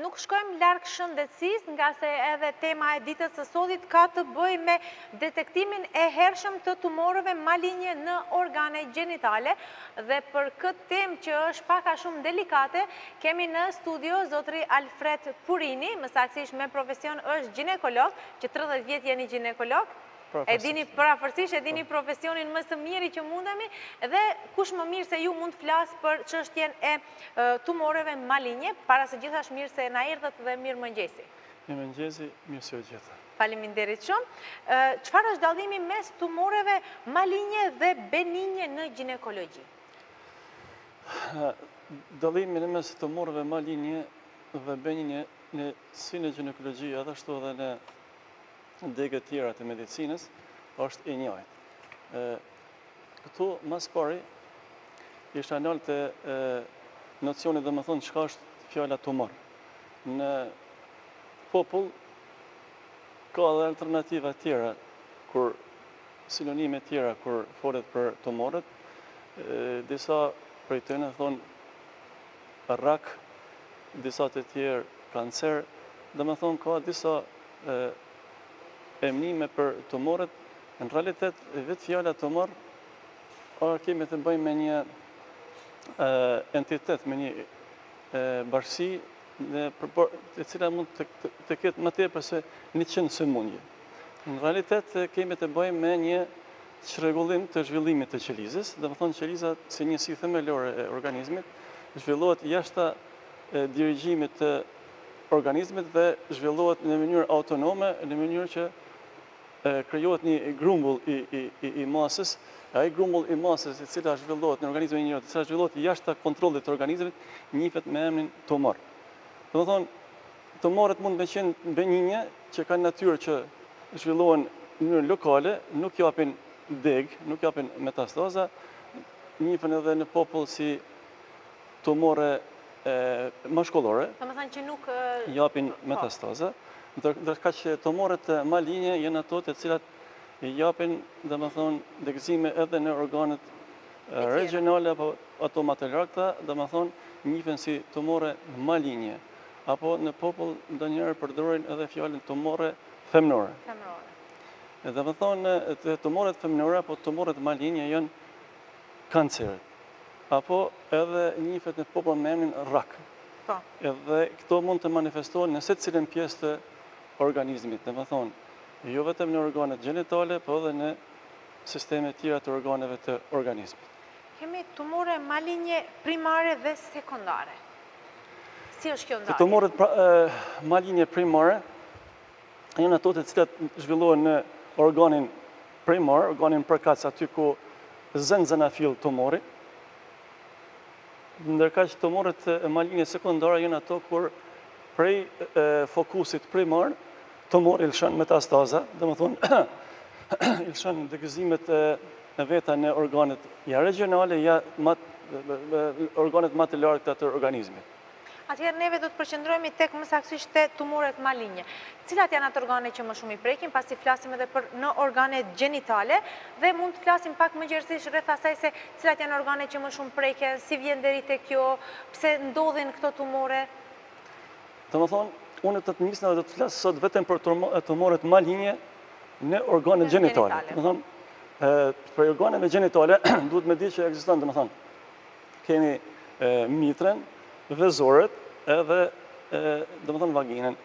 Nuk shkojmë larg shëndetësisë, nga se edhe tema e ditës së sodit ka të bëjë me detektimin e hershëm të tumorëve malinje në organe gjinitale, dhe për këtë temë që është pak a shumë delikate, kemi në studio zotri Alfred Purini, më saktësisht me profesion është ginekolog, që 30 vjet jeni ginekolog. E dini parafërsisht, e dini profesionin më së miri që mundemi, dhe kush më mirë se ju mund të flasë për çështjen e tumoreve malinje, para se gjitha është mirë se na erdhët dhe mirë mëngjesi. Mirë mëngjesi, mirë se u gjeta. Faleminderit shumë. Çfarë është dallimi mes tumoreve malinje dhe beninje në ginekologji? Dallimi mes tumoreve malinje dhe beninje si në ginekologji, edhe ashtu edhe në degët tjera të medicinës, është i njëjtë. Këtu, mas pari, isha nalë të nocionit dhe më thonë çka është fjala tumor. Në popull, ka dhe alternativa tjera, sinonime tjera, kur folet për tumorët. Disa prej tëne thonë rak, disa të tjerë kancer, dhe më thonë ka disa emnime për tumorët. Në realitet, vetë fjala tumor, kemi të bëjmë me një entitet, me një bashkësi, e cila mund të ketë më tepër se 100 sëmundje. Në realitet, kemi të bëjmë me një çrregullim të zhvillimit të qelizës, dhe më thonë qeliza si njësi themelore e organizmit, zhvillohet jashta dirigjimit të organizmit dhe zhvillohet në mënyrë autonome, në mënyrë që krijohet një grumbull i masës, ai grumbull i masës i cila zhvillohet në organizmin e njeriut, i cila zhvillohet jashta kontrollit të organizmit, njihet me emrin tumor. Do të thonë, tumorët mund të qenë benigne, që kanë natyrë që zhvillohen në mënyrë lokale, nuk japin deg, nuk japin metastaza, njihen edhe në popull si tumore mashkullore, Domethënë që nuk japin metastaza, ndërka që tumorët malinje janë ato të cilat japin, domethënë, degëzime edhe në organet regionale apo ato më të larta, domethënë njihen si tumore malinje, apo në popull ndonjëherë përdorojnë edhe fjalën tumore femnore. Domethënë, tumorët femnore apo tumorët malinje janë kanceret, apo edhe njihet në popull me emrin rak. Edhe këto mund të manifestohen në secilën pjesë të organizmit, domethënë, jo vetëm në organet gjinitale, po edhe në sisteme tjera të organeve të organizmit. Kemi tumore malinje primare dhe sekondare. Si është kjo ndarje? Tumorët malinje primare janë ato të cilat zhvillohen në organin primar, organin përkatës, aty ku zënëfill tumori, ndërka që tumorët malinje sekundare janë ato kur prej fokusit primar, tumori lëshon metastaza, domethënë lëshon degëzimet e veta në organet ja regionale, ja organet më të larta të organizmit. Atëherë neve do të përqendrohemi tek më saktësisht te tumorët malinje. Cilat janë ato organe që më shumë i prekin, pasi flasim edhe për në organet gjinitale, dhe mund të flasim pak më gjerësisht rreth asaj se cilat janë organe që më shumë preken, si vjen deri te kjo, pse ndodhin këto tumore. Domethënë, unë të nisem dhe do të flas sot vetëm për tumorët malinje në organet gjinitale. Domethënë, për organeve gjinitale duhet me di që ekziston, domethënë, kemi mitren, vezorët edhe domethënë vaginën.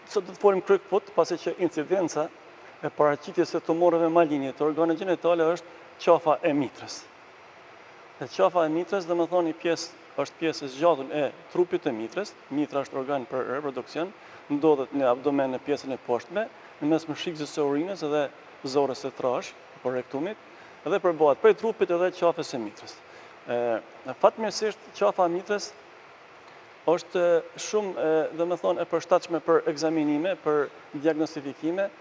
Sot do të folim kryekput, pasi që incidenca e paraqitjes së tumoreve malinje të organeve gjinitale është qafa e mitrës. Dhe qafa e mitrës, domethënë, është pjesë e zgjatur e trupit të mitrës. Mitra është organ për reproduksion, ndodhet në abdomen, në pjesën e poshtme, në mes mëshikës së urinës edhe zorës së trash, apo rektumit, dhe përbohet prej trupit edhe qafës së mitrës. Fatmirësisht, qafa e mitrës është shumë, domethënë, e përshtatshme për ekzaminime, për diagnostifikime,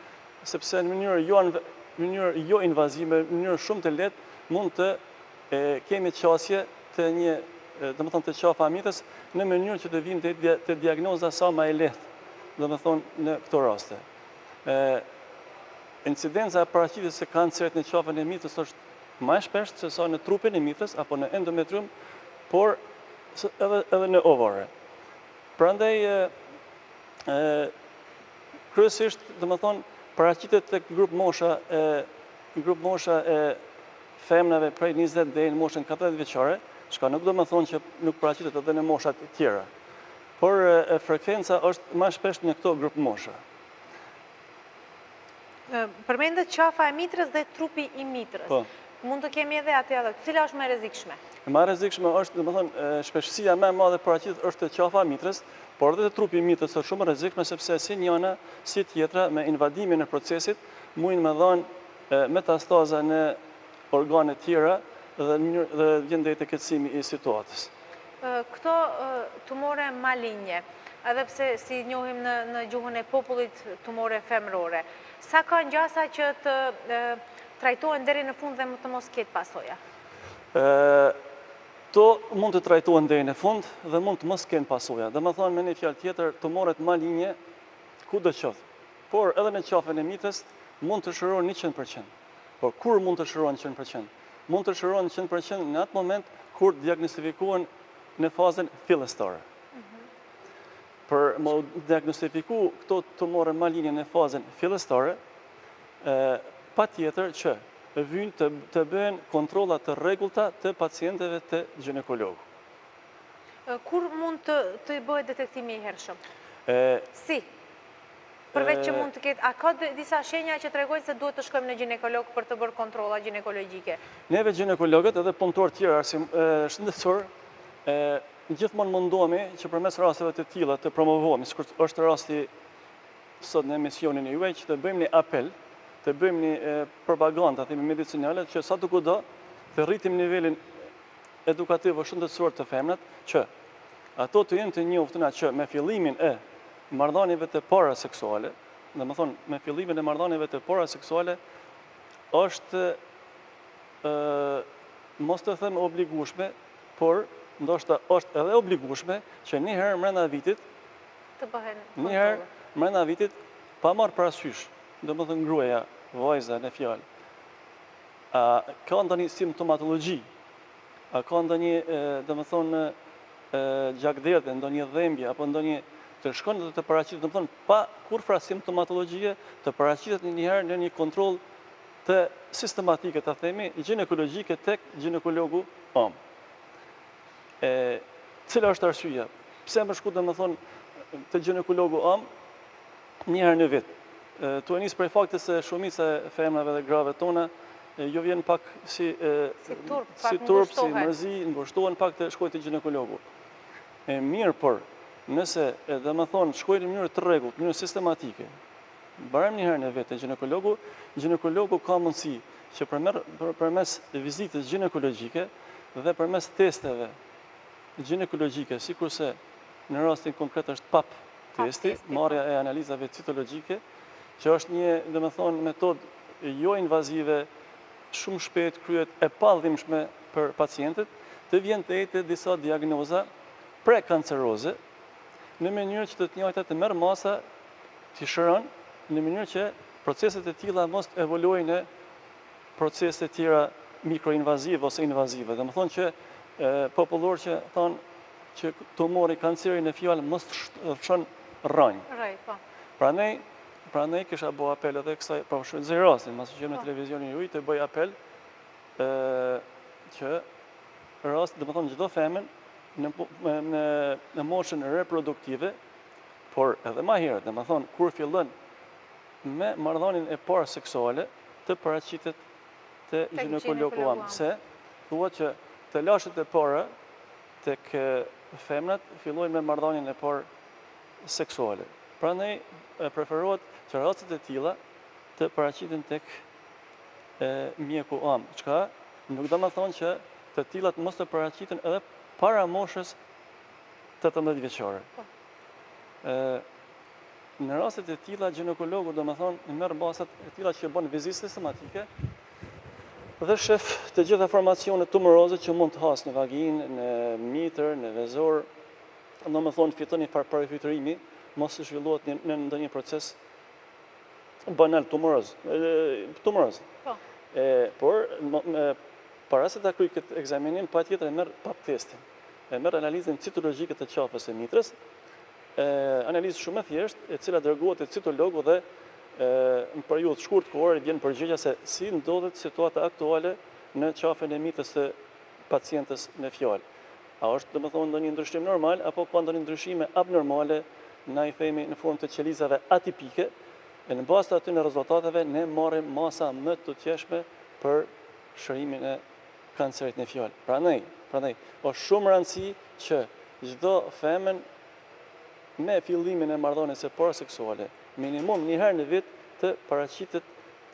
sepse në mënyrë jo invazive, në mënyrë shumë të lehtë mund të kemi qasje të një, domethënë, të qafa e mitrës në mënyrë që të vinë të diagnoza sa më e lehtë, domethënë, në këto raste. Incidenca e paraqitjes së kancerit në qafën e mitrës është më e shpeshtë se sa në trupin e mitrës apo në endometrium, por edhe në ovare. Prandaj Kryesisht, domethënë, paraqitet tek grup mosha e femnave prej 20 deri në moshën 40 vjeçare, çka nuk do të thonë që nuk paraqitet edhe në moshat tjera. Por frekvenca është më shpesh në këto grup mosha. Përmendet qafa e mitrës dhe trupi i mitrës. Po. Mund të kemi edhe atë edhe. Cila është më e rrezikshme? Më e rrezikshme është, domethënë, shpeshësia më e madhe paraqitet është te qafa e mitrës, por edhe te trupi i mitrës është shumë e rrezikshme sepse si njëna si tjetra me invadimin e procesit mundin me dhënë metastaza në organe tjera dhe vjen deri te keqësimi i situatës. Këto tumore malinje, edhe pse si njohim në gjuhën e popullit tumore femrore, sa ka ngjasa që të trajtohen deri në fund dhe të mos ketë pasoja? To mund të trajtohen deri në fund dhe mund të mos kenë pasoja. Domethënë me një fjalë tjetër, tumoret malinje kudo qoftë. Por edhe në qafën e mitrës mund të shërohen 100%. Por kur mund të shërohen 100%? Mund të shërohen 100% në atë moment kur diagnostifikohen në fazën fillestare. Për më diagnostifiku këto tumore malinje në fazën fillestare, patjetër që vynë të bëhen kontrolla të rregullta të pacientëve të ginekologu. Kur mund të bëhet detektimi i hershëm? Si? Përveç që mund të ketë, a ka disa shenja që tregojnë se duhet të shkojmë në ginekolog për të bërë kontrolla ginekologjike? Neve ginekologët edhe punëtor tjerë shëndetësor, gjithmonë mundohemi që përmes rasteve të tilla të promovohemi, sikur është rasti sot në emisionin e juaj, që të bëjmë një apel, të bëjmë një propagandë, themi medicinale, që sa të kudo të rritim nivelin edukativ shëndetësor të femrat, që ato të jenë të njohura që me fillimin e marrëdhënieve të para seksuale, domethënë me fillimin e marrëdhënieve të para seksuale është mos të them obligueshme, por ndoshta është edhe obligueshme që një herë brenda vitit të bëhen një herë brenda vitit pa marrë parasysh, domethënë gruaja, vajza në fjalë. A ka ndonjë simptomatologji? A ka ndonjë domethënë gjakderdhje, ndonjë dhembje apo ndonjë të shkon dhe të paraqitet, domethënë pa kurfra simptomatologjie, të paraqitet një herë në një kontroll të sistematike, ta themi, ginekologjike tek ginekologu om. Cila është arsyeja? Pse më shku domethënë te ginekologu om një herë në vit? Tu e nis prej faktit se shumica e femrave dhe grave tona jo vjen pak si turp, si mërzi, ngushtohen pak të shkojnë te ginekologu. Mirë, por nëse domethënë shkojnë në mënyrë të rregullt, në mënyrë sistematike, barem një herë në vit te ginekologu ka mundësi që përmes vizitës ginekologjike dhe përmes testeve ginekologjike, sikurse në rastin konkret është PAP testi, marrja e analizave citologjike, që është një, domethënë, metodë jo invazive, shumë shpejt kryet e pavdhimshme për pacientët, të vjen të ejtë disa diagnoza prekanceroze, në mënyrë që të njëjtat të merr masa të shëron, në mënyrë që proceset e tilla mos evoluojnë në procese të tjera mikroinvazive ose invazive. Domethënë që popullor që thonë që tumori kanceri në fjalë mos fshon rrënjë. Po. Prandaj kisha bëu apel edhe kësaj, po shfrytëzoj rastin, mos që në televizionin juaj të bëj apel që rast, domethënë çdo femën në moshën reproduktive, por edhe më herët, domethënë kur fillon me marrëdhënien e parë seksuale, të paraqitet te ginekologu am. Se thuhet që të lashët e para tek femrat fillojnë me marrëdhënien e parë seksuale. Prandaj preferohet që rastet e tilla të paraqiten tek mjeku am, çka nuk do të thonë që të tillat mos të paraqiten edhe para moshës 18 vjeçare. Në rastet e tilla ginekologu do të thonë merr basat e tilla që bën vizitë sistematike dhe shef të gjitha formacionet tumoroze që mund të hasë në vaginë, në mitër, në vezor, do të thonë fiton një parafiltrimi, mos të zhvillohet në ndonjë proces banal tumoroz. Por para se ta kryej këtë ekzaminim, patjetër e merr pap testin. E merr analizën citologjike të qafës së mitrës analizë shumë e thjeshtë, e cila dërgohet te citologu dhe në periudhë shkurt kohore vjen përgjigja se si ndodhet situata aktuale në qafën e mitës të pacientës në fjalë. A është domethënë ndonjë ndryshim normal apo ka ndonjë ndryshime abnormale, na i themi në formë të qelizave atipike, e në bazë të atyre rezultateve ne marrim masa më të qeshme për shërimin e kancerit në fjalë. Prandaj, është shumë rëndësi që çdo femën me fillimin e marrëdhënies së parë seksuale, minimum një herë në vit të paraqitet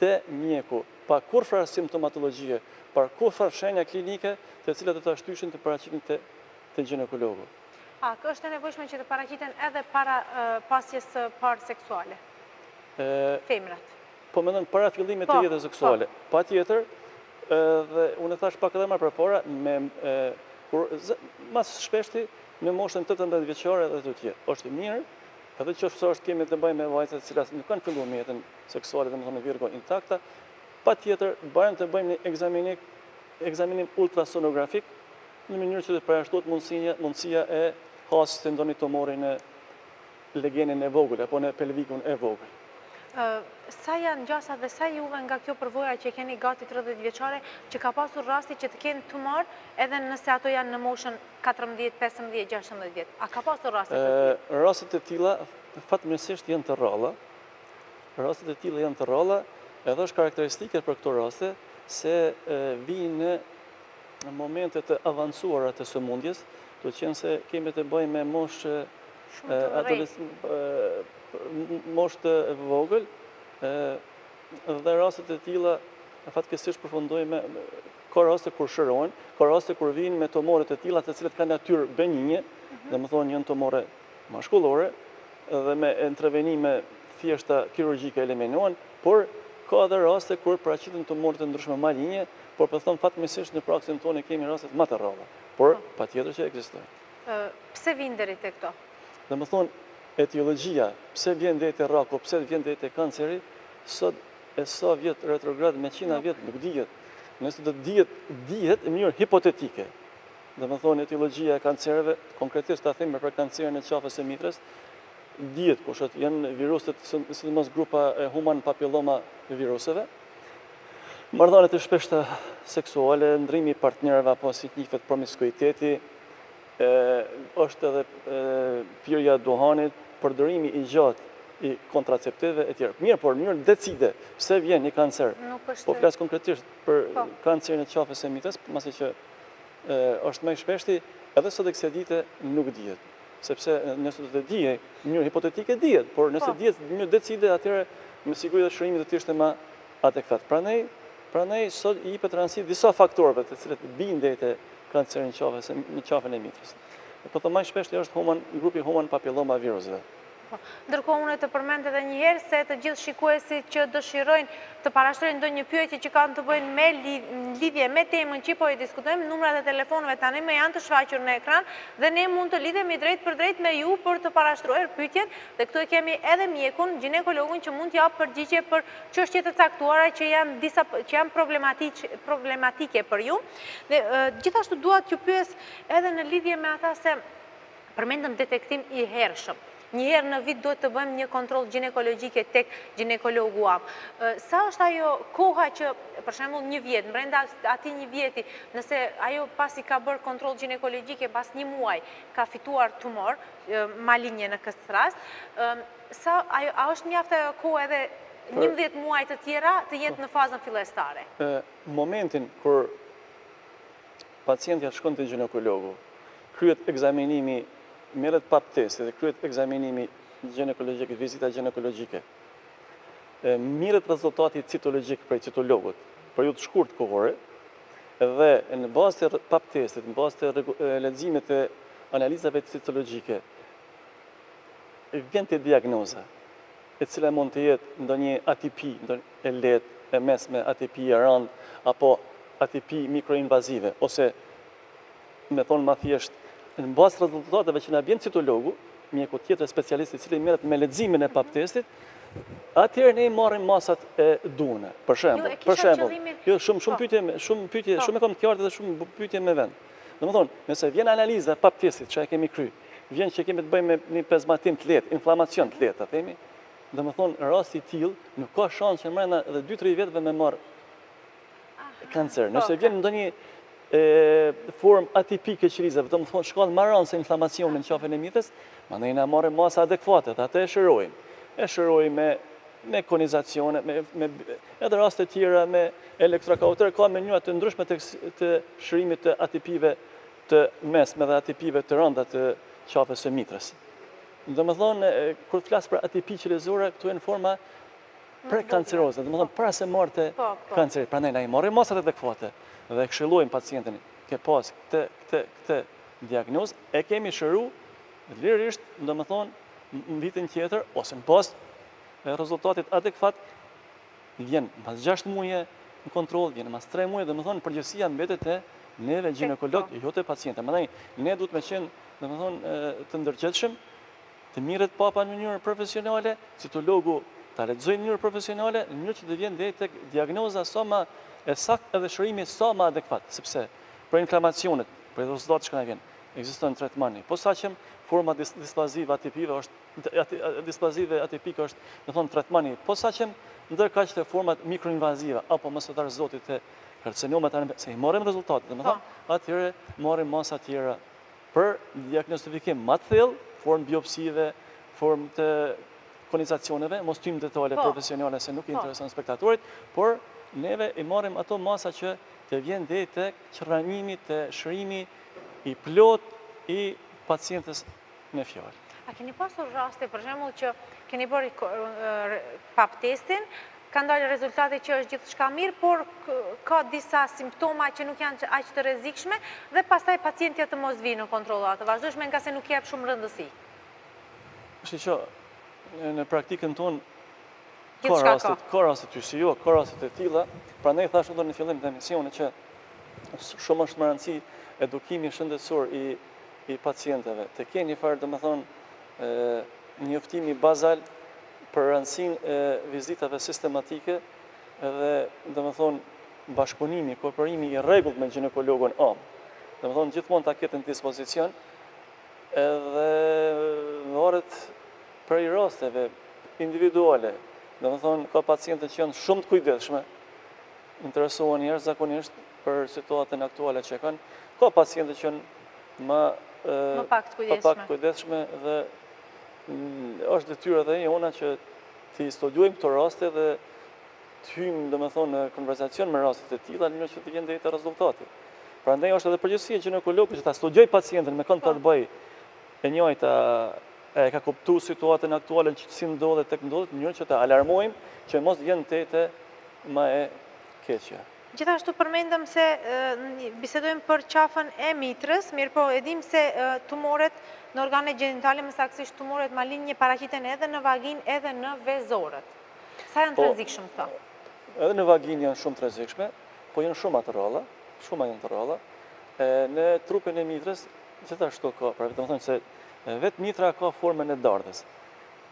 te mjeku, pa kurrë simptomatologjie, pa kurrë shenja klinike, të cilat do ta shtyshin të paraqiten te ginekologu. A është e nevojshme që të paraqiten edhe para pasjes së parë seksuale? Femrat. Po mendon para fillimit të jetës seksuale. Patjetër, dhe unë thash pak edhe më përpara kur mas shpeshti në moshën 18 vjeçare dhe të tjerë. Është mirë, edhe qoftë kemi të bëjmë me vajza të cilat nuk kanë filluar me jetën seksuale, domethënë virgo intakta, patjetër bëjmë të bëjmë një ekzaminim ultrasonografik në mënyrë që të përjashtohet mundësia e hasjes të ndonjë tumori në legenin e vogël apo në pelvikun e vogël. Sa janë gjasa dhe sa juve nga kjo përvoja që keni gati 30 vjeçare që ka pasur rasti që të kenë tumor edhe nëse ato janë në moshën 14, 15, 16 vjet? A ka pasur raste të tilla? Rastet e tilla fatmirësisht janë të rralla. Edhe është karakteristike për këto raste se vijnë në momente të avancuara të sëmundjes, do të qenë se kemi të bëjmë me moshë moshë të vogël, dhe rastet e tilla fatkeqësisht përfundojnë ka raste kur shërohen, ka raste kur vijnë me tumore të tilla të cilat kanë natyrë benigne, domethënë janë tumore mashkullore dhe me intervenime thjeshta kirurgjike eliminohen, por ka edhe raste kur paraqiten tumore të ndryshme maligne, por po them fatmirësisht në praktikën tonë kemi raste më të rralla, por patjetër që ekzistojnë. Pse vijnë deri te këto? Domethënë etiologjia, pse vjen deri te raku, pse vjen deri te kanceri, sot e sa vjet retrograd me qina vjet nuk dihet. Nëse do të dihet në mënyrë hipotetike. Domethënë etiologjia e kancereve, konkretisht ta them për kancerin e qafës së mitrës, dihet kush janë viruset, sidomos grupa e human papilloma viruseve. Marrëdhëniet e shpeshta seksuale, ndrimi i partnerëve apo si quhet promiskuiteti, është edhe pirja e duhanit, përdorimi i gjatë i kontraceptivëve e tjerë. Mirë, por në mënyrë decide pse vjen një kancer. Po flas konkretisht për kancerin e qafës së mitrës, pasi që është më i shpeshti, edhe sot kësaj dite nuk dihet. Sepse nëse do të dijej, në mënyrë hipotetike dihet, por nëse dihet në mënyrë decide, atëherë me siguri do shërimi do të ishte më adekuat. Prandaj sot i jepet rëndësi disa faktorëve të cilët bijnë deri te kanceri në qafën e mitrës. Po të më shpesh është grupi human papilloma viruseve. Ndërkohë unë të përmend edhe një herë se të gjithë shikuesit që dëshirojnë të parashtrojnë ndonjë pyetje që kanë të bëjnë me lidhje me temën që po e diskutojmë, numrat e telefonëve tani më janë të shfaqur në ekran dhe ne mund të lidhemi drejt për drejt me ju për të parashtruar pyetjet dhe këtu kemi edhe mjekun, ginekologun që mund t'jap përgjigje për çështje të caktuara që janë problematike për ju. Dhe gjithashtu dua t'ju pyes edhe në lidhje me ata se përmendëm detektim i hershëm. Një herë në vit duhet të bëjmë një kontroll ginekologjike tek ginekologu am. Sa është ajo koha që, për shembull, një vjet, brenda atij një vjeti, nëse ajo pasi ka bërë kontroll ginekologjike pas një muaj, ka fituar tumor maligne në këtë rast, a është mjaft ajo kohë edhe 11 muaj të tjera të jetë në fazën fillestare? Momentin kur pacientja shkon te ginekologu, kryet ekzaminimi, merret pap testi dhe kryet ekzaminimi ginekologjik, vizita ginekologjike. Mirët rezultati citologjik prej citologut, periudhë shkurt kohore, dhe në bazë të pap testit, në bazë të leximit të analizave citologjike, vjen te diagnoza, e cila mund të jetë ndonjë ATP, e lehtë, e mesme, ATP e rëndë, apo ATP mikroinvazive, ose me thonë më thjesht, në bazë të rezultateve që na bën citologu, mjeku tjetër specialist i cili merret me leximin e pap testit, atëherë ne marrim masat e duhura. Për shembull, jo shumë pyetje, shumë e kam të qartë dhe shumë pyetje me vend. Domethënë, nëse vjen analiza e pap testit që e kemi kry, vjen që kemi të bëjmë me një pezmatim të lehtë, inflamacion të lehtë, ta themi. Domethënë rasti i tillë nuk ka shans që mbrenda edhe 2-3 vjetëve me marr kancer. Nëse vjen ndonjë formë atipike qelizave, domethënë shkallë më rëndë se inflamacioni në qafën e mitës, mandej na marrim masa adekuate, atë e shërojmë. E shërojmë me konizacione, edhe raste tjera me elektrokauter, ka mënyra të ndryshme të shërimit të atipive të mesme dhe atipive të rënda të qafës së mitrës. Domethënë, kur flas për atipi qelizore, këtu janë forma prekanceroze, domethënë para se marrë kancerit. Prandaj na i marrim masat adekuate dhe këshillojmë pacientin ke pas këtë diagnozë, e kemi shëru lirisht, domethënë në vitin tjetër ose në pas rezultatit adekuat vjen pas 6 muaje në kontroll, vjen pas 3 muaje, domethënë përgjithësia mbetet te neve ginekolog, jo te pacienti. Prandaj ne duhet të qenë domethënë të ndërgjegjshëm, të mirët papa në mënyrë profesionale, citologu ta lexojë në mënyrë profesionale, në mënyrë që të vjen deri tek diagnoza sa më e saktë edhe shërimi sa më adekuat, sepse për inflamacionet, për rezultatet që na vjen, ekziston tretmani. Posaçëm forma displazive atipive atipike është, domethënë tretmani. Posaçëm ndërkaq të format mikroinvazive apo mosëtar zotit të karcinomat, se i marrim rezultatet, domethënë atëherë marrim masa të tjera për diagnostifikim më të thellë, formë biopsive, formë të konizacioneve, mos tym detale profesionale se nuk i intereson spektatorit, por neve i marrim ato masa që të vjen deri tek qrranimi të shërimi i plot i pacientes me fjalë. A keni pasur raste, për shembull, që keni bërë pap testin, ka ndalë rezultate që është gjithçka mirë, por ka disa simptoma që nuk janë aq të rrezikshme dhe pastaj pacienti të mos vijë në kontrolla të vazhdueshme nga se nuk jep shumë rëndësi. Që në praktikën tonë ka raste të jo, ka raste të tilla, prandaj thash edhe në fillim të emisionit që shumë është më rëndësi edukimi shëndetësor i pacientëve. Të kenë një farë, domethënë, njoftimi bazal për rëndësinë e vizitave sistematike edhe, domethënë, bashkëpunimi, kooperimi i rregullt me ginekologun am. Domethënë, gjithmonë ta ketë në dispozicion edhe varet prej rasteve individuale. Domethënë, ka pacientë që janë shumë të kujdesshme, interesohen jashtëzakonisht për situatën aktuale që kanë. Ka pacientë që janë më pak të kujdesshme dhe është detyra dhe jona që të studiojmë këto raste dhe të hyjmë, domethënë, në konversacion me raste të tilla në mënyrë që të jenë deri te rezultati. Prandaj është edhe përgjegjësia e ginekologut që ta studiojë pacientin me kënd ka të bëjë e njëjta e ka kuptu situatën aktuale që si ndodhet tek ndodhet, në mënyrë që të alarmojmë që mos vjen te më e keqja. Gjithashtu përmendëm se bisedojmë për qafën e mitrës, mirë po edhim se tumoret në organet gjenitale, më saktësisht tumoret malinje paraqiten edhe në vagin edhe në vezorët. Sa janë të rrezikshëm këto? Edhe në vagin janë shumë të rrezikshme, po janë shumë të rralla, Në trupin e mitrës gjithashtu ka, pra vetëm thonë se vetë mitra ka formën e dardhës.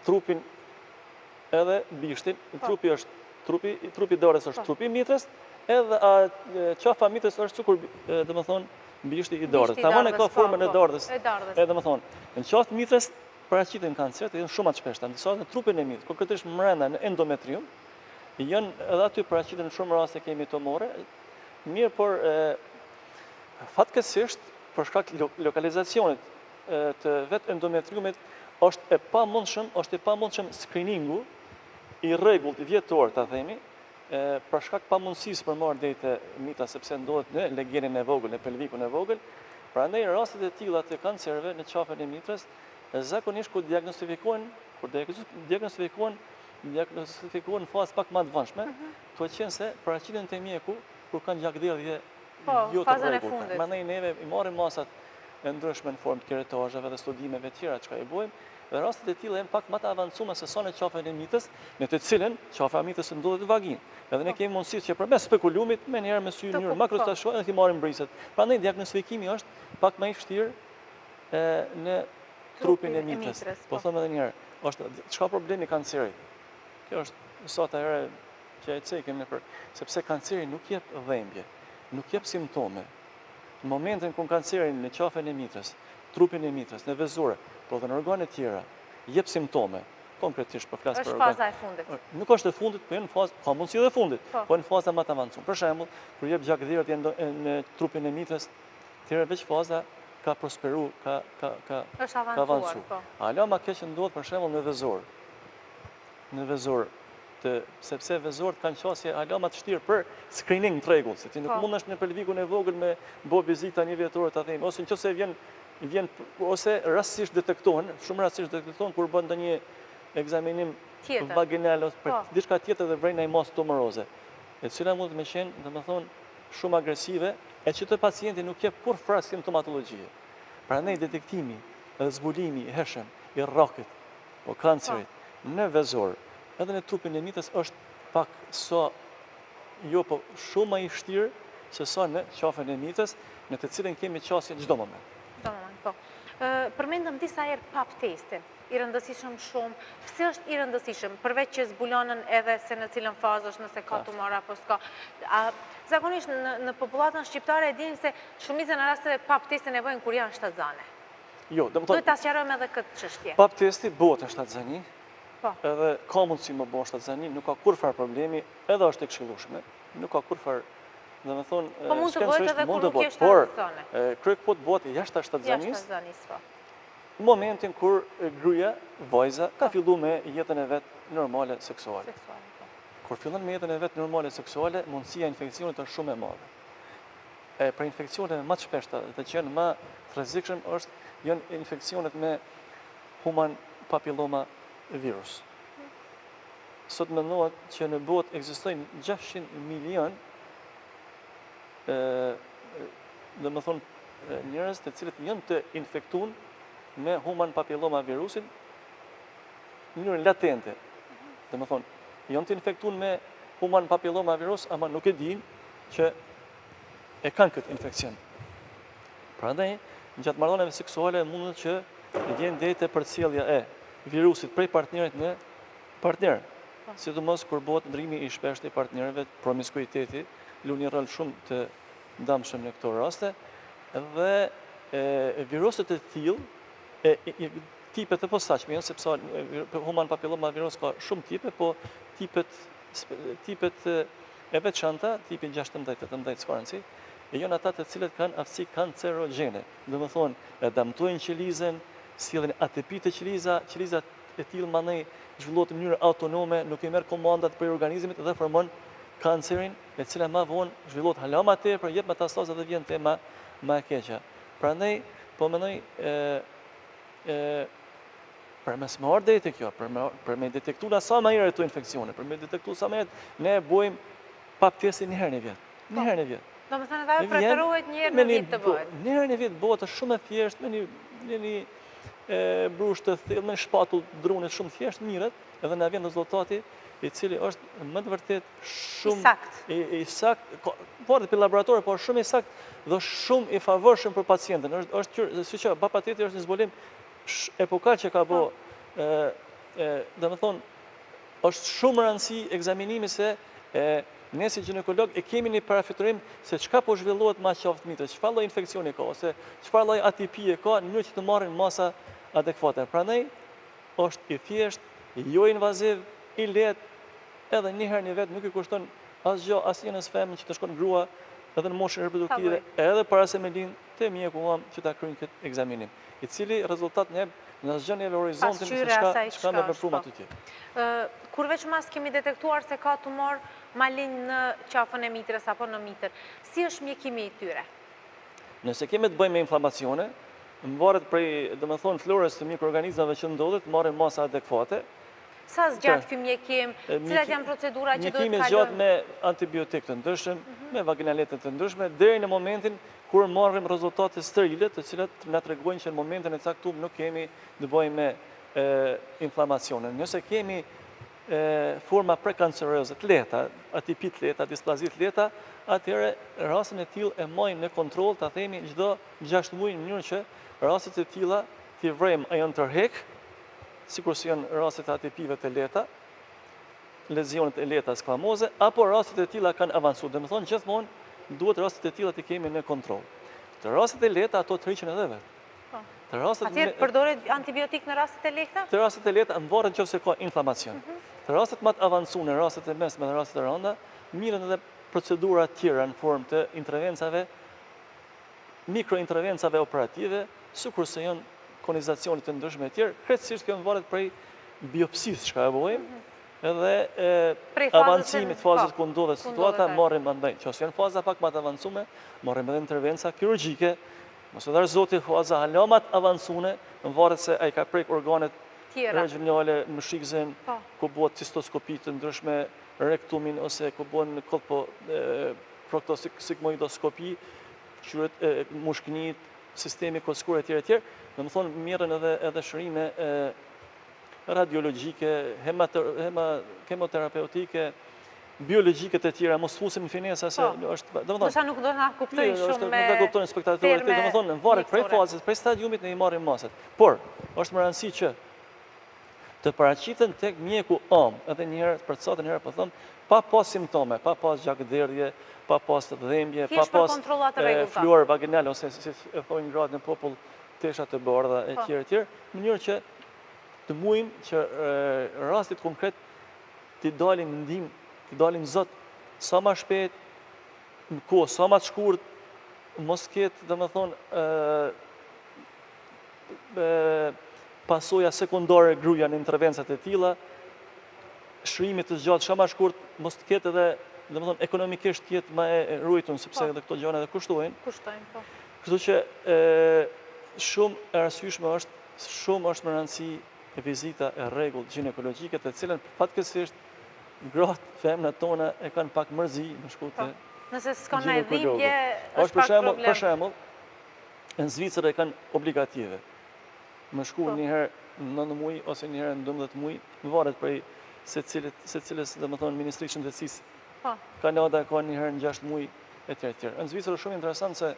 Trupin edhe bishtin, trupi i dardhës është trupi i mitrës, edhe qafa mitrës është sikur, domethënë, bishti i dardhës. Tamam e ka formën e dardhës. Domethënë, në qafë mitrës paraqiten kancerët, janë shumë të shpeshta, ndërsa në trupin e mitrës, konkretisht brenda në endometrium, janë edhe aty paraqiten në shumë raste kemi tumore, mirë por fatkeqësisht për shkak të lokalizacionit të vetë endometriumit është e pamundshëm screeningu i rregullt vjetor, ta themi, për shkak pamundësisë për marrë deri te mita sepse ndodhet në legjenin e vogël, në pelvikun e vogël. Prandaj rastet e tilla të kancerëve në qafën e mitrës zakonisht kur diagnostikohen në fazë pak më të vonshme, thuhet qenë se paraqiten te mjeku kur kanë gjakderdhje jo të rregullta. Prandaj neve i marrim masat e ndryshme në formë të keratozheve dhe studimeve tjera që i bëjmë, dhe rastet e tilla janë pak më të avancuara se sa në qafën e mitës, në të cilën qafa e mitës ndodhet në vaginë. Edhe ne kemi mundësi që përmes spekulumit me njëherë me sy në mënyrë makrostashore të marrim briset. Prandaj diagnostikimi është pak më i vështirë në trupin e mitës. Po them edhe një herë, është çka problemi kancerit. Kjo është sot herë që e cekim nëpër, sepse kanceri nuk jep dhimbje, nuk jep simptome. Në momentin kur kanceri në qafën e mitrës trupin e mitrës, në vezore, po dhe në organe tjera, jep simptome, konkretisht për flasë për Është organ. faza e fundit. Nuk është e fundit, po në fazë, ka mundësi edhe fundit, po në faza më të avancuar. Për shembull, kur jep gjakdherët në trupin e mitrës, tjera veç faza ka prosperu, ka avancuar. Ala ma keq ndodh për shembull në vezor. Në vezor, sepse vezorët kanë qasje alama të shtirë për screening në tregull, se ti nuk mundesh në pelvikun e vogël me bo vizita një vjetore ta themi, ose nëse vjen ose rastësisht detektohen, shumë rastësisht detektohen kur bën ndonjë ekzaminim vaginal ose për diçka tjetër dhe vren një masë tumoroze, e cila mund të më qenë, domethënë, shumë agresive, e që të pacienti nuk jep kurrë simptomatologjie. Prandaj detektimi dhe zbulimi i hershëm i rrokit, po kancerit në vezor, edhe në trupin e mitrës është pak po shumë më i vështirë se sa në qafën e mitrës, në të cilën kemi qasje çdo moment. Çdo moment, po. Përmendëm disa herë pap testin, i rëndësishëm shumë. Pse është i rëndësishëm, përveç që zbulonën edhe se në cilën fazë është, nëse ka tumor apo s'ka. Zakonisht në popullatën shqiptare e dinë se shumica në rasteve pap testin e bëjnë kur janë shtatzane. Jo, duhet ta sqarojmë edhe këtë çështje. Pap testi bëhet në shtatzani. Edhe ka mundësi më bëhen shtatzani, nuk ka kurrë problemi, edhe është e këshillueshme. Nuk ka kurrë, domethënë, po mund të bëhet edhe kur nuk është shtatzane. Kryq po të bëhet jashtë shtatzanisë. Jashtë shtatzanisë, po. Në momentin kur gruaja, vajza, ka filluar me jetën e vet normale seksuale. Kur fillon me jetën e vet normale seksuale, mundësia e infeksionit është shumë e madhe. Për infeksionet më të shpeshta dhe që janë më të rrezikshëm janë infeksionet me human papilloma virus. Sot mendohet që në botë ekzistojnë 600 milion domethënë njerëz të cilët janë të infektuar me human papilloma virusin në mënyrë latente. Domethënë, janë të infektuar me human papilloma virus, ama nuk e dinë që e kanë këtë infekcion. Prandaj, gjatë marrëdhënieve seksuale mundet që të vjen deri te përcjellja e virusit prej partnerit në partner. Sidomos kur bëhet ndrimi i shpeshtë i partnerëve, promiskuiteti luan një rol shumë të ndamshëm në këto raste, dhe viruset e tillë tipet e posaçme, janë sepse human papilloma virus ka shumë tipe, po tipet e veçanta, tipi 16-18 sfarënci, janë ata të cilët kanë aftësi kancerogjene. Domethënë, e damtojnë qelizën, sjellin ATP të qelizat e tillë mandej zhvillohet në mënyrë autonome, nuk i merr komandat për organizmit dhe formon kancerin, e cila më vonë zhvillohet hala më tepër, jep metastazë dhe vjen tema më e keqja. Prandaj, po mendoj për me smar deri te kjo, për me detektuar sa më herë këto infeksione, për me detektuar sa më herë ne bëjmë pap testin një herë në vit. Një herë në vit. Domethënë ajo preferohet një herë në vit të bëhet. Një herë në vit bëhet shumë e thjeshtë, me një brush të thellë, me shpatull drunit shumë thjesht, mirët, edhe na vjen rezultati i cili është më të vërtet shumë i sakt, por për laborator, por shumë i sakt dhe shumë i favorshëm për pacientin. Është siç papateti është një zbulim epokal që ka bë, domethënë është shumë rëndësi ekzaminimi se ne si ginekolog e kemi një parafiturim se çka po zhvillohet ma qaftë mitrës, çfarë lloj infeksioni ka, ose çfarë lloj ATP ka, në mënyrë që të marrin masa adekuate. Prandaj është i thjeshtë, jo invaziv, i lehtë, edhe një herë në vet nuk i kushton asgjë asnjë në femën që të shkon grua edhe në moshën reproduktive, edhe para se me lind te mjeku që ta kryejnë këtë ekzaminim, i cili rezultat në zgjon edhe horizontin se çka me vepruar aty tjetër. Kur veç mas kemi detektuar se ka tumor malign në qafën e mitrës apo në mitër, si është mjekimi i tyre? Nëse kemi të bëjmë me inflamacione, varet prej, domethënë, florës të mikroorganizmave që ndodhet, marrin masa adekuate. Sa zgjat ky mjekim, cilat janë procedura që duhet kalojnë? Mjekimi zgjat me antibiotik të ndryshëm, me vaginalete të ndryshme, deri në momentin kur marrim rezultate sterile, të cilat na tregojnë që në momentin e caktuar nuk kemi të bëjmë me inflamacione. Nëse kemi forma prekanceroze të lehta, ATP të lehta, displazi të lehta, atëherë rastin e tillë e marrim në kontroll, ta themi çdo 6 muaj në mënyrë që rastet e tilla t'i vrejmë a janë tërhek, sikur si janë rastet e ATP-ve të lehta, lezionet e lehta skamoze, apo rastet e tilla kanë avancuar. Domethënë gjithmonë duhet rastet e tilla të kemi në kontroll. Të rastet e lehta ato të rriqen edhe vetë. Të rastet Atëherë përdoret antibiotik në rastet e lehta? Të rastet e lehta varet nëse ka inflamacion. Të rastet më të avancuar, rastet e mesme dhe rastet e rënda, mirën edhe procedura të tjera në formë të intervencave, mikrointervencave operative, sikurse janë konizacionet të ndryshme të tjerë, krejtësisht kjo varet prej biopsisë që e bëjmë, edhe avancimit fazës ku ndodhet situata, marrim andaj. Nëse janë faza pak më të avancume, marrim edhe intervenca kirurgjike. Mos e dharë zoti faza halamat avancune, në varet se ai ka prek organet regionale në shikzën, ku bëhet cistoskopi të ndryshme, rektumin ose ku bëhen kolpo proktosikoidoskopi, qyret mushkënit, sistemi koskur etj etj. Domethënë mirën edhe shërime radiologjike, kemoterapeutike, biologjike të tjera, mos fusim në finesa se është, domethënë nuk do na kuptojnë shumë me nuk do kuptojnë spektatorët, domethënë në varet prej fazës, prej stadiumit ne i marrim masat. Por është më rëndësi që të paraqiten tek mjeku am, edhe një herë për çfarë herë po them, pa pas simptome, pa pas gjakderdhje, pa pas dhëmbje, pa pas fluor vaginal ose si e thonë gratë në popull tesha të bardha etj, në mënyrë që të mujmë që rastit konkret t'i dalim ndim, t'i dalim zot sa më shpejt, në kohë sa më të shkurt, mos ketë domethënë pasoja sekundare gruaja në intervencat e tilla, shërimit të zgjatë sa më shkurt, mos të ketë edhe domethënë ekonomikisht të jetë më e ruajtur sepse edhe këto gjëra edhe kushtojnë. Kushtojnë, po. Kështu që shumë e arsyeshme është, shumë është më rëndësi e vizita e rregullt ginekologjike, të cilën fatkeqësisht gratë, femnat tona e kanë pak mërzi në shkute. Nëse s'ka ndaj dhimbje, është pak problem. Për shembull, në Zvicër e kanë obligative. Më shku një herë në 9 muaj ose një herë në 12 muaj, më varet prej secilës domethënë Ministri i Shëndetësisë. Kanada ka një herë në 6 muaj etj. Në Zvicër është shumë interesant se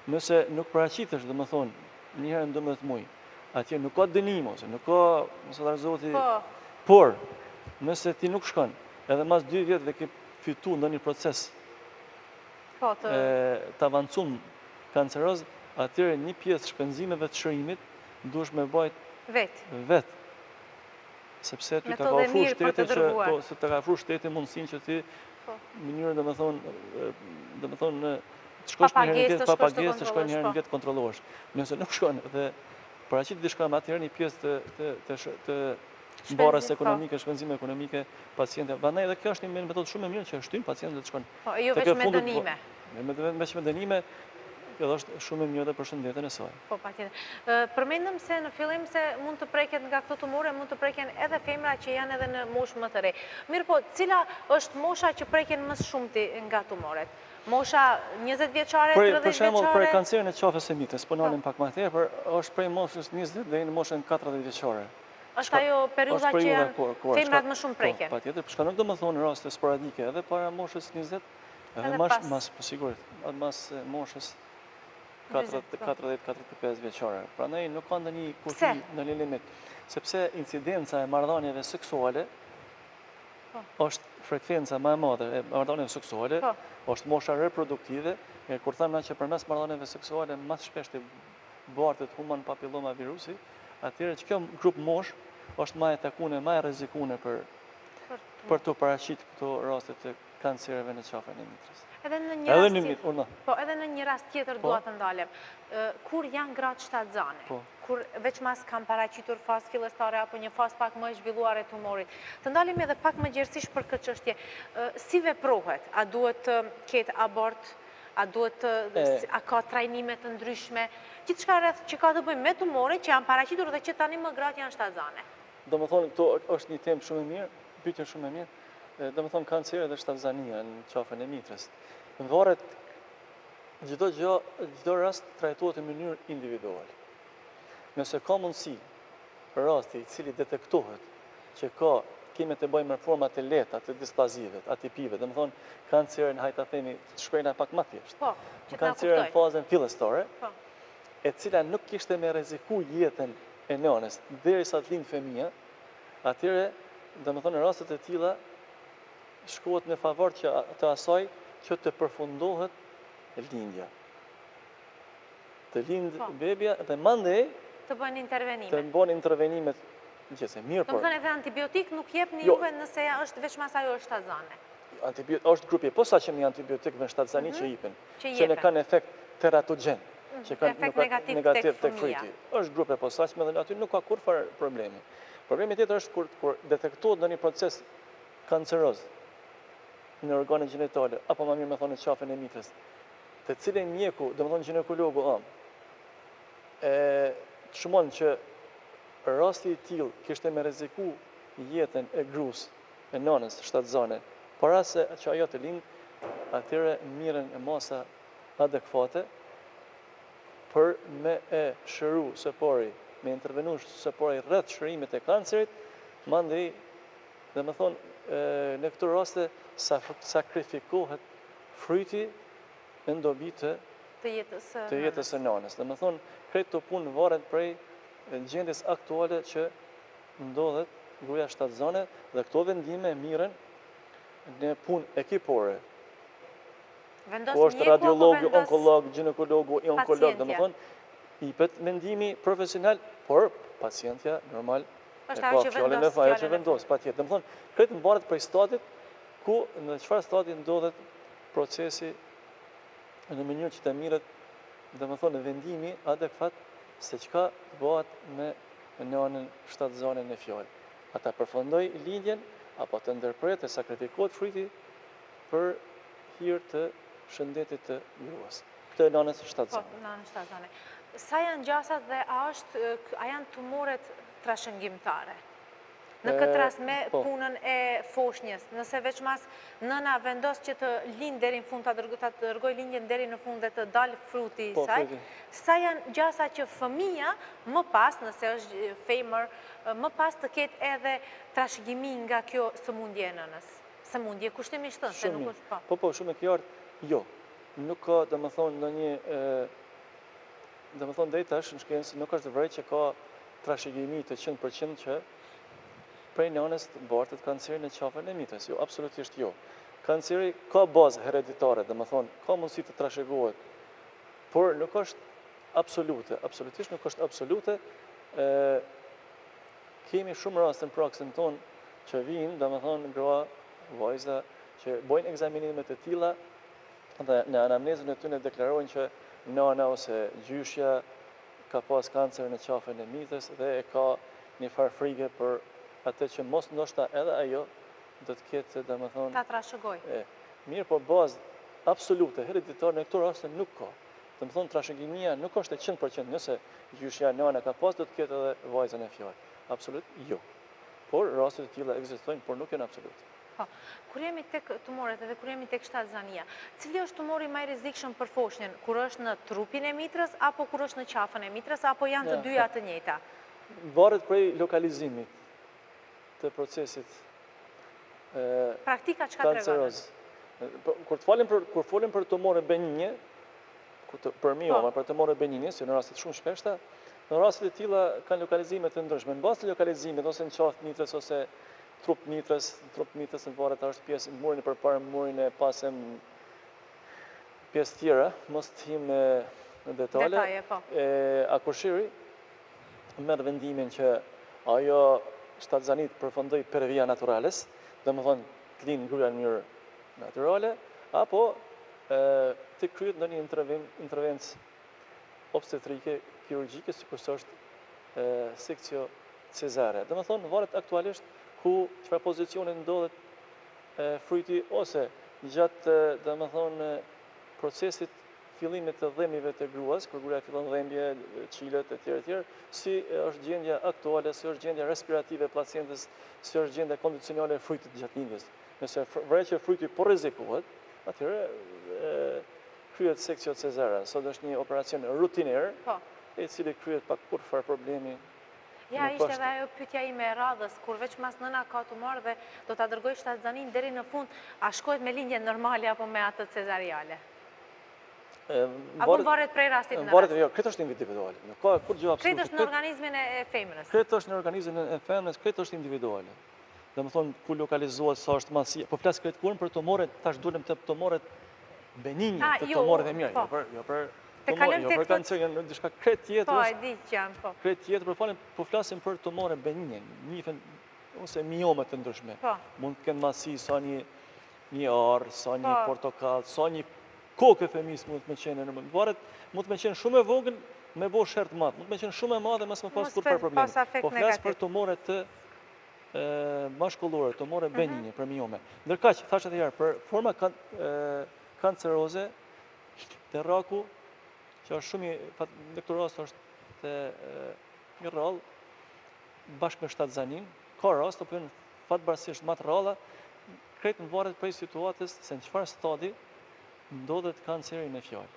nëse nuk paraqitesh domethënë një herë në 12 muaj, atje nuk ka dënim ose nuk ka, mos e zoti. Por nëse ti nuk shkon, edhe mas 2 vjetëve ke fitu ndonjë proces të avancuar kanceroz, atëherë një pjesë shpenzimeve të shërimit duhesh me bajt vet. Sepse ty të ka ofruar shteti që të ka ofruar shteti mundësinë që ti në mënyrë domethënë të shkosh një herë në vit pa pagesë, të shkoj një herë në vit kontrollohesh. Nëse nuk shkon dhe paraqit diçka më atëherë një pjesë të mbarës ekonomike, shpenzime ekonomike pacientëve. Prandaj edhe kjo është një metodë shumë e mirë që shtyn pacientët të shkojnë. Po, jo vetëm me dënime. Me dënime, edhe është shumë e mirë dhe për shëndetjen e saj. Po, patjetër. Përmendëm se në fillim se mund të preket nga këto tumore, mund të preken edhe femra që janë edhe në moshë më të re. Mirë po, cila është mosha që preken më shumti nga tumoret? Mosha 20 vjeçare, 30 vjeçare? Për shembull, për kancerin e qafës së mitës, po nalim pak më tepër, është prej moshës 20 deri në moshën 40 vjeçare. Është ajo periudha që janë femrat më shumë preken. Patjetër, shka nuk do të thonë raste sporadike edhe para moshës 20, edhe mas po sigurisht, mas moshës 40-45 vjeçare. Prandaj nuk ka ndonjë kufi në limit, sepse incidenca e marrëdhënieve seksuale është frekvenca më e madhe e marrëdhënieve seksuale, është mosha reproduktive, e kur thamë që përmes marrëdhënieve seksuale më shpesh të bartet human papilloma virusi, atëherë që kjo grup mosh është më e takune, më e rrezikune për të paraqitur këto raste të kancereve në qafën e mitrës. Edhe në një rast tjetër dua të ndalem. Kur janë gratë shtatzane, kur veç mas kam paraqitur fazë fillestare apo një fazë pak më e zhvilluar e tumorit, të ndalim edhe pak më gjerësisht për këtë çështje. Si veprohet? A duhet të ketë abort? A ka trajnime të ndryshme? Gjithçka rreth që ka të bëjë me tumore që janë paraqitur dhe që tani më gratë janë shtatzane. Domethënë këto është një temë shumë e mirë, pyetje shumë e mirë. Domethënë kanceri dhe shtatzania në qafën e mitrës. Varet çdo rast trajtohet në mënyrë individuale. Nëse ka mundësi për rasti i cili detektohet që kemi të bëjmë me format e lehta të displazive, atipive, domethënë kancerin, hajta themi, shprehna pak më thjesht. Kancerin në fazën fillestare, e cila nuk kishte me rreziku jetën e nënës derisa të lindë fëmia, atëherë domethënë në rastet e tilla shkohet në favor të asaj që të përfundohet lindja. të lindë bebja dhe mandej të bëjnë të intervenime. bëjnë intervenimet gjithse mirë, Do por të thënë edhe antibiotik nuk jep një Jo. juve nëse është veçmas ajo është shtatzane. është grupi posaçmi antibiotikëve shtatzani që jepin, që ne kanë efekt teratogen, që kanë Efekt negativ tek fëmija. fryti. Është grup e posaçme dhe aty nuk ka kurrë problemi. Problemi tjetër është kur detektohet ndonjë proces kanceroz në organet gjinitale, apo më mirë me thonë në qafën e mitrës, të cilin mjeku, domethënë ginekologu çmon që rasti i tillë kishte me rreziku jetën e gruas, e nënës shtatzane, para se që ajo të lindë, atëre mirën e masa adekvate për me e shëru së pari, me intervenu së pari rreth shërimit e kancerit, mandej, dhe me thonë, në këtë raste sakrifikohet fryti në dobi të jetës së nënës. Dhe me thonë, kretë të punë varet prej gjendjes aktuale që ndodhet gruaja shtatzane dhe këto vendime miren në punë ekipore. Ku është radiologu, onkologu, ginekologu, onkolog, dhe me thonë, ipet vendimi profesional, por pacientja normal e ka fjallën e ajo që vendos, patjetër. Dhe me thonë, kretë mbaret prej stadit ku në çfarë stadit ndodhet procesi në mënyrë që të mirët, dhe me thonë, vendimi adekvat se çka bëhet me nënën shtatzane në fjalë. Ata përfundoj lindjen, apo të ndërpret e sakrifikohet fryti për hir të shëndetit të gruas. Këtë e nënës shtatzane. Po, nënës shtatzane. Sa janë gjasat dhe a janë tumoret trashëngimtare? Në këtë rast me punën e foshnjës, nëse veçmas nëna vendos që të lindë deri në fund, të dërgoj lindjen deri në fund dhe të dalë fruti i saj, sa janë gjasa që fëmija më pas, nëse është femër, më pas të ketë edhe trashëgimi nga kjo sëmundje e nënës? Sëmundje kushtimisht të, se nuk është pa. Po, shumë e qartë, jo. Nuk ka, dhe më thonë, në një, dhe më thonë, dhe i tash në shkencë, nuk është vërejt që ka trashëgimi të 100% që prej nënës të bartët kancerin e qafën e mitrës. Jo, absolutisht jo. Kanceri ka bazë hereditare, dhe më thonë, ka mundësi të trashëgohet, por nuk është absolute, absolutisht nuk është absolute. Kemi shumë raste në praksën tonë që vinë, dhe më thonë, gra, vajza, që bojnë egzaminimet e tilla dhe në anamnezën e tyre deklarojnë që nëna ose gjyshja ka pas kancer në qafën e mitrës dhe e ka një farë frike për atë që mos ndoshta edhe ajo do të ketë, dhe më thonë... Ta trashëgoj. Mirë, por bazë absolute, hereditare në këto raste nuk ka. Dhe më thonë, trashëgimia nuk është e 100%, nëse gjyshja nëna ka pas, do të ketë edhe vajzën e fjalë. Absolut, jo. Por rastet e tilla ekzistojnë, por nuk janë absolute. Po, kur jemi tek tumoret edhe kur jemi tek shtatzania, cili është tumori më i rrezikshëm për foshnjën, kur është në trupin e mitrës apo kur është në qafën e mitrës, apo janë të dyja të njëjta? Varet prej lokalizimit të procesit Praktika çka tregon? Kur folim për tumore benigni, për mioma, për tumore benigni, si në rastet shumë shpeshta, në rastet e tilla kanë lokalizime të ndryshme. Në bazë të lokalizimit, ose në qafë mitrës, ose trup mitrës në varet është pjesë në murin e përparë, murin e pasem pjesë tjera, mos të him në detale. Akushiri merr vendimin që ajo shtatzanit përfundoj per via naturales, dhe më thonë të linë gruaja në mënyrë naturale, apo të kryet në një intervencë obstetrike, kirurgjike, si kusë është sektio cezare. Dhe më thonë, varet aktualisht ku çfarë pozicionit ndodhet fryti, ose gjatë, dhe më thonë, procesit fillimit të dhemjeve të gruas, kur gruaja fillon dhemje, qilet e tjerë, si është gjendja aktuale, si është gjendja respirative e pacientës, si është gjendja kondicionale e frytit gjatë lindjes. Nëse vërejt që fryti po rrezikohet, atëherë kryet sektio cezare. Sot është një operacion rutiner, e cili kryet pa kurrë problemi. Ja, ishte edhe ajo pyetja ime e radhës, kur veç mas nëna ka tumor dhe do ta dërgoj shtatzanin deri në fund, a shkohet me lindje normale apo me atë cezariale? Apo varet prej rastit në rast? Jo, këtë është individuale. Nuk ka kur gjë absolute. Këtë është në organizmin e femrës? Këtë është në organizmin e femrës, këtë është individuale. Dhe më thonë, ku lokalizohet, sa është madhësia. Po flasë këtë kurën për tumoret, tash duhem të tumoret benigne, të tumoret e mirë, jo për kalojmë tek për kancer janë diçka krejt tjetër. Po, e di që janë, po. Krejt tjetër, për falem, po flasim për tumore benigne, njifen ose miome të ndryshme. Po. Mund të kenë masi sa një arë, sa një portokall, sa një kokë e fëmis mund të me qenë në varet, mund të me qenë shumë e vogël me bo shert madh, mund të me qenë shumë e madhe mos me pas kur për problem. Po flas për tumore të mashkullore, tumore benigne, për miome. Ndërkaq, thashë edhe herë, për forma kanceroze të raku, që është shumë në këtë rast është një rrallë bashkë me shtatzanin, ka rast të përnë fatbarësisht më të rralla, kretë në varet prej situatës se në çfarë stadi ndodhet kanceri në fjalë.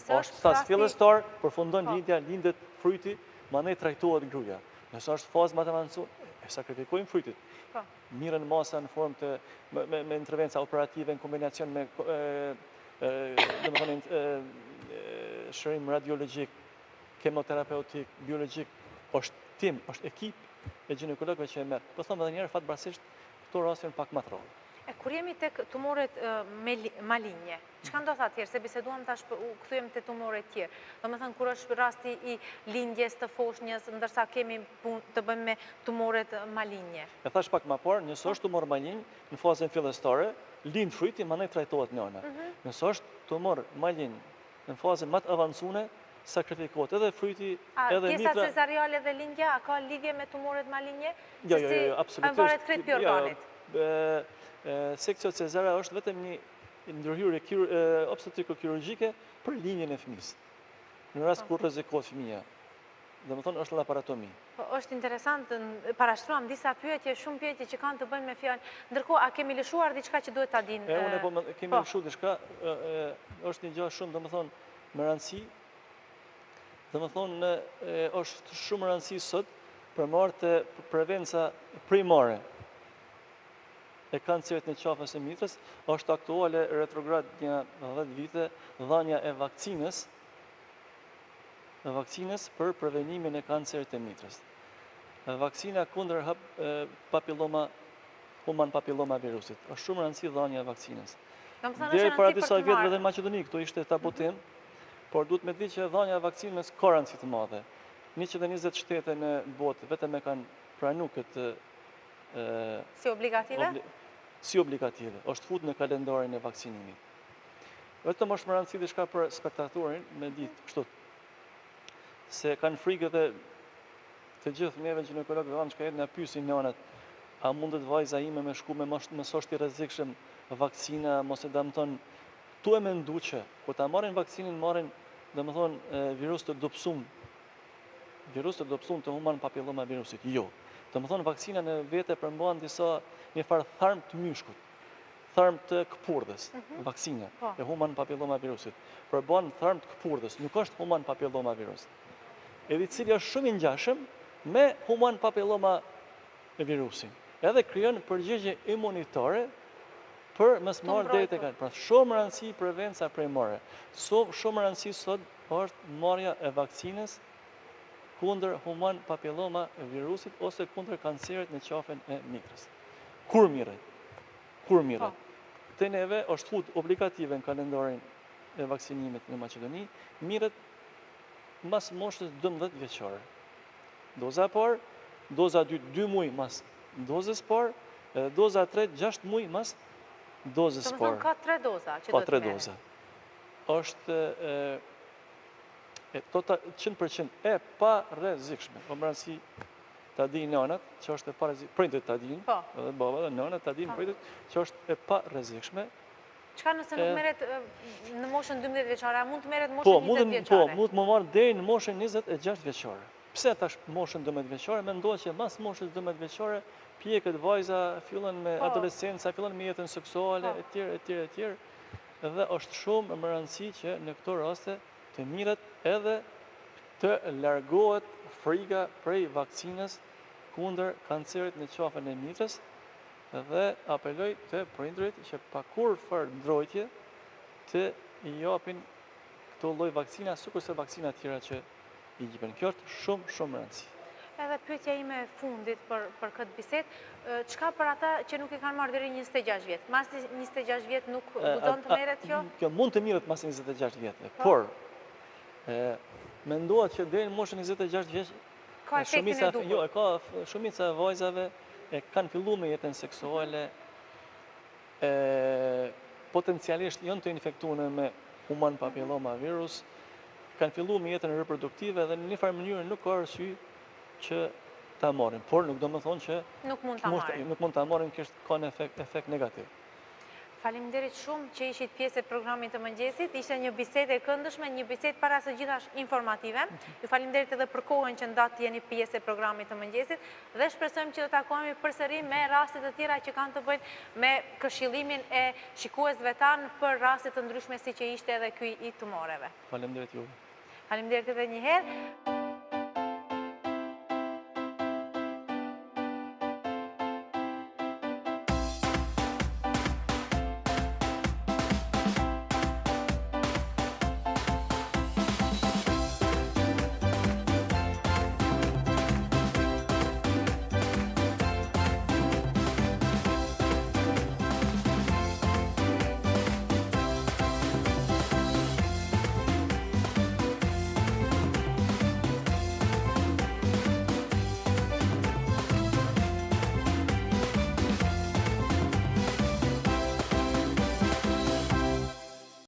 Është stas fillestar, përfundon lindja, lindet fryti, mandej trajtohet gruaja. Nëse është fazë më të avancuar, e sakrifikojmë frytit. Mirën masa në formë të me intervenca operative në kombinacion me shërim radiologjik, kemoterapeutik, biologjik, është tim, është ekip e ginekologëve që e merr. Po them edhe një herë fatbarësisht këto raste janë pak më të rralla. Kur jemi tek tumoret maligne, çka ndodh atëherë, se biseduam tash u kthyem te tumoret tjerë. Domethënë kur është rasti i lindjes të foshnjës, ndërsa kemi punë të bëjmë me tumoret maligne. E thash pak më parë, nëse është tumor malign në fazën fillestare, lind fryti, mandej trajtohet nëna. Nëse është tumor malign në fazën më të avancuar, sakrifikohet edhe fryti, edhe mitra. Pjesa cezariale dhe lindja a ka lidhje me tumoret maligne? Jo, absolutisht. Varet krejt prej organit. Seksio cezare është vetëm një ndërhyrje obstetriko-kirurgjike për linjën e fëmisë. Në rast kur rrezikohet fëmia. Domethënë është laparotomi. Po është interesant, parashtruam disa pyetje, shumë pyetje që kanë të bëjnë me fjalë. Ndërkohë, a kemi lëshuar diçka që duhet ta dinë? Unë po kemi lëshuar diçka, është një gjë shumë domethënë me rëndësi. Domethënë është shumë rëndësi sot për marrë të prevenca primare e kancerit në qafës e mitrës, është aktuale retrograd një 10 vite dhënia e vakcinës për prevenimin e kancerit e mitrës. Vaksina kundër human papilloma virusit. Është shumë rëndësi dhënia e vakcinës. Deri para disa vjetëve edhe në Maqedoni këto ishte tabutim, por duhet me di që dhënia e vakcinës ka rëndësi të madhe. 120 shtete në botë vetëm e kanë pranuar këtë si obligative? Si obligative, është fut në kalendarin e vaksinimit. Vetëm është më rëndësi diçka për spektatorin me ditë kështu. Se kanë frikë dhe të gjithë neve ginekologëve që ka jetë na pyesin nënat, a mundet vajza ime me shku me mos është i rrezikshëm vaksina, mos e dëmton. Tu e mendu që kur ta marrin vaksinën marrin domethënë virus të dobësum të human papilloma virusit. Jo. Domethënë vaksina në vete përmban një farë tharm të myshkut, tharm të këpurdhës, vaksina e human papilloma virusit. Përmban tharm të këpurdhës, nuk është human papilloma virus. Edhe i cili është shumë i ngjashëm me human papilloma virusin. Edhe krijon përgjigje imunitare për mos marrë deri tek pra shumë rëndësi prevenca primare. Shumë rëndësi sot është marrja e vaksinës kundër human papilloma virusit ose kundër kancerit në qafën e mitrës. Kur mirët? Te neve është fut obligative në kalendarin e vaksinimit në Maqedoni, mirët mas moshës 12 vjeçare. Doza parë, doza 2 muaj mas dozës parë, doza 3 6 muaj mas dozës parë. Ka 3 doza që do të merret. Ka 3 doza. Është 100% e pa rrezikshme. Po më rëndësi ta dinë nënat, që është e pa rrezikshme, prindërit ta dinë, edhe baba dhe nënat ta dinë prindërit, që është e pa rrezikshme. Çka nëse nuk merret në moshën 12 vjeçare, a mund të merret në moshën 20 vjeçare? Po, mund të më marr deri në moshën 26 vjeçare. Pse tash moshën 12 vjeçare? Mendohet që mas moshës 12 vjeçare pjekët vajza, fillon me adolescenca, fillon me jetën seksuale, etj. Dhe është shumë më rëndësi që në këto raste të mirët edhe të largohet frika prej vaksinës kundër kancerit në qafën e mitrës dhe apeloj të prindërit që pa kur farë ndrojtje të i japin këto lloj vaksina, sikurse vaksina tjera që i jipen. Kjo është shumë rëndësi. Edhe pyetja ime e fundit për këtë bisedë, çka për ata që nuk e kanë marrë deri 26 vjet? Mas 26 vjet nuk guxon të merret kjo? Kjo mund të mirët mas 26 vjetë, por Mendohet që deri në moshën 26 vjeç Ka efektin e duhur. Jo, shumica e vajzave e kanë filluar me jetën seksuale, potencialisht janë të infektuar me human papilloma virus, kanë filluar me jetën reproduktive dhe në një farë mënyrë nuk ka arsye që ta marrin, por nuk do të thonë që Nuk mund ta marrin. nuk mund ta marrin, ka një efekt negativ. Faleminderit shumë që ishit pjesë e programit të mëngjesit. Ishte një bisedë e këndshme, një bisedë para së gjithash informative. Ju faleminderit edhe për kohën që ndatë jeni pjesë e programit të mëngjesit dhe shpresojmë që do takohemi përsëri me raste të tjera që kanë të bëjnë me këshillimin e shikuesve tanë për raste të ndryshme siç ishte edhe ky i tumoreve. Faleminderit juve. Faleminderit edhe një herë.